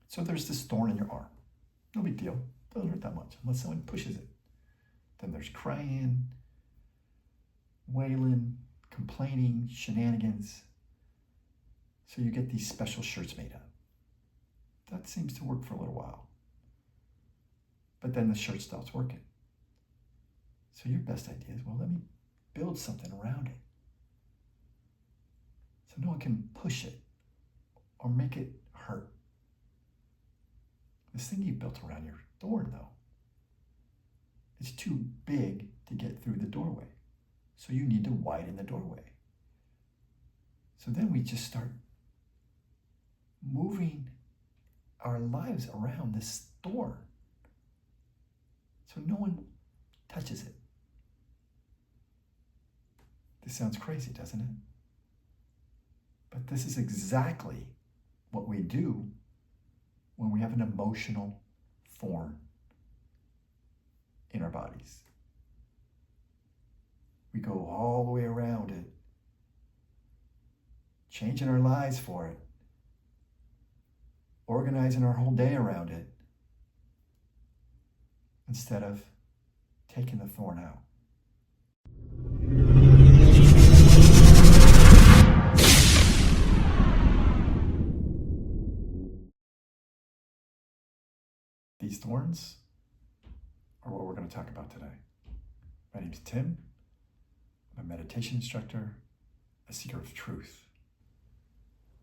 So there's this thorn in your arm. No big deal. Doesn't hurt that much unless someone pushes it. Then there's crying, wailing, complaining, shenanigans. So you get these special shirts made up. That seems to work for a little while. But then the shirt stops working. So your best idea is, well, let me build something around it. So no one can push it or make it hurt. This thing you built around your thorn, though, it's too big to get through the doorway. So you need to widen the doorway. So then we just start moving our lives around this thorn. So no one touches it. This sounds crazy, doesn't it? But this is exactly what we do when we have an emotional thorn in our bodies. We go all the way around it, changing our lives for it, organizing our whole day around it, instead of taking the thorn out. These thorns are what we're going to talk about today. My name's Tim. I'm a meditation instructor, a seeker of truth.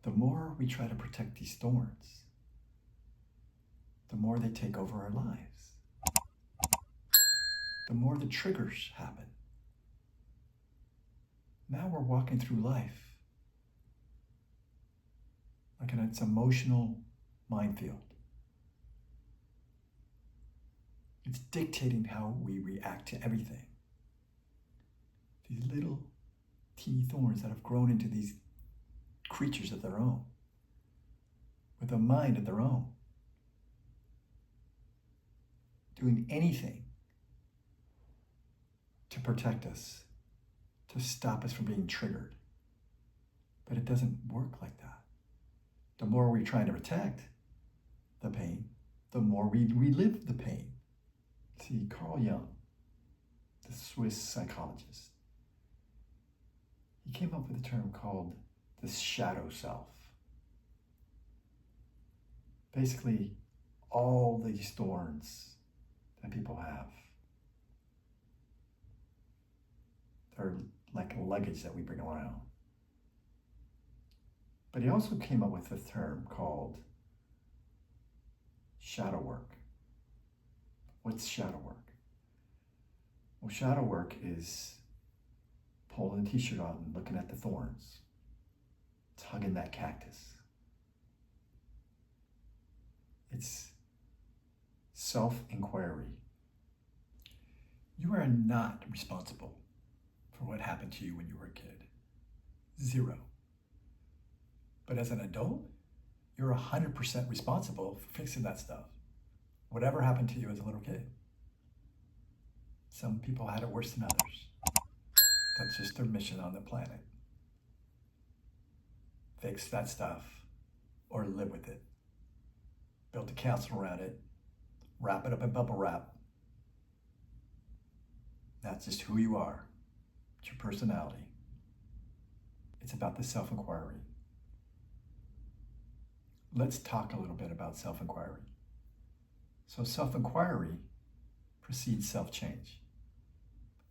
The more we try to protect these thorns, the more they take over our lives. The more the triggers happen. Now we're walking through life like in its emotional minefield. It's dictating how we react to everything. These little teeny thorns that have grown into these creatures of their own, with a mind of their own, doing anything to protect us, to stop us from being triggered. But it doesn't work like that. The more we're trying to protect the pain, the more we relive the pain. See, Carl Jung, the Swiss psychologist, he came up with a term called the shadow self. Basically, all these thorns that people have, they're like luggage that we bring around. But he also came up with a term called shadow work. What's shadow work? Well, shadow work is pulling the t-shirt on and looking at the thorns. It's hugging that cactus. It's self-inquiry. You are not responsible for what happened to you when you were a kid. 0. But as an adult, you're 100% responsible for fixing that stuff. Whatever happened to you as a little kid. Some people had it worse than others. That's just their mission on the planet. Fix that stuff or live with it. Build a castle around it. Wrap it up in bubble wrap. That's just who you are. It's your personality. It's about the self-inquiry. Let's talk a little bit about self-inquiry. So self-inquiry precedes self-change.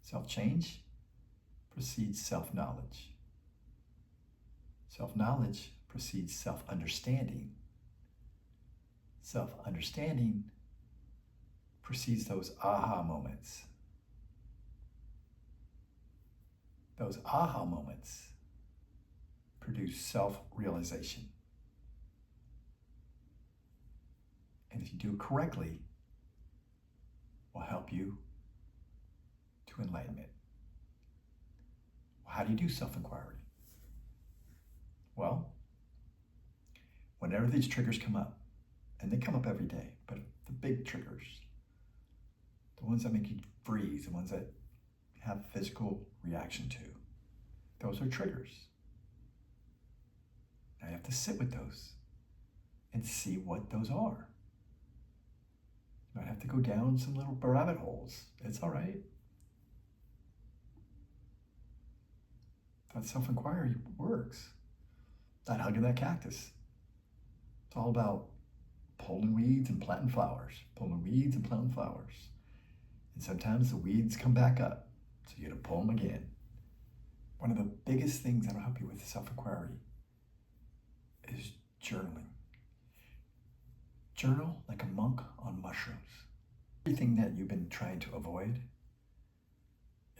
Self-change precedes self-knowledge. Self-knowledge precedes self-understanding. Self-understanding precedes those aha moments. Those aha moments produce self-realization. And if you do it correctly, will help you to enlightenment. Well, how do you do self-inquiry? Well, whenever these triggers come up, and they come up every day, but the big triggers, the ones that make you freeze, the ones that have physical reaction to, those are triggers. Now you have to sit with those and see what those are. You might have to go down some little rabbit holes. It's all right. That self-inquiry works. That hugging that cactus. It's all about pulling weeds and planting flowers. Pulling weeds and planting flowers. And sometimes the weeds come back up. So you got to pull them again. One of the biggest things that'll help you with self-inquiry is journaling. Journal like a monk on mushrooms. Everything that you've been trying to avoid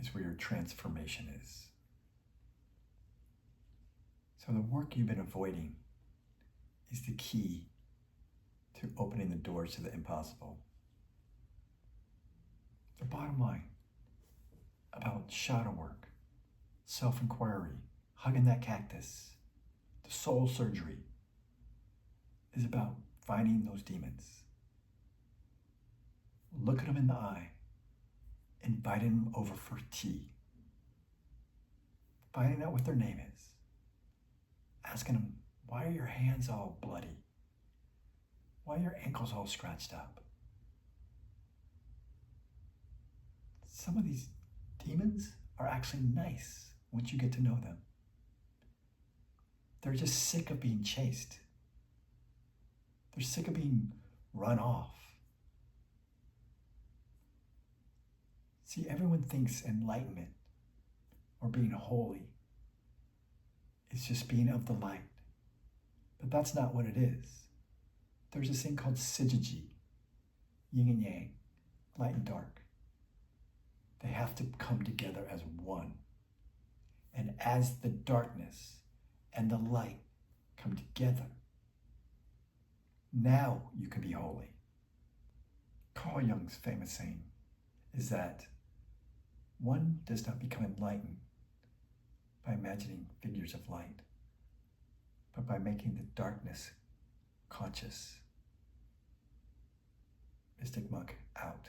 is where your transformation is. So the work you've been avoiding is the key to opening the doors to the impossible. The bottom line about shadow work, self-inquiry, hugging that cactus, the soul surgery is about finding those demons. Looking them in the eye, inviting them over for tea, finding out what their name is, asking them, why are your hands all bloody? Why are your ankles all scratched up? Some of these demons are actually nice once you get to know them. They're just sick of being chased. They're sick of being run off. See, everyone thinks enlightenment or being holy is just being of the light. But that's not what it is. There's this thing called syzygy, yin and yang, light and dark. They have to come together as one. And as the darkness and the light come together, now you can be holy. Carl Jung's famous saying is that one does not become enlightened by imagining figures of light, but by making the darkness conscious. Mystic Monk out.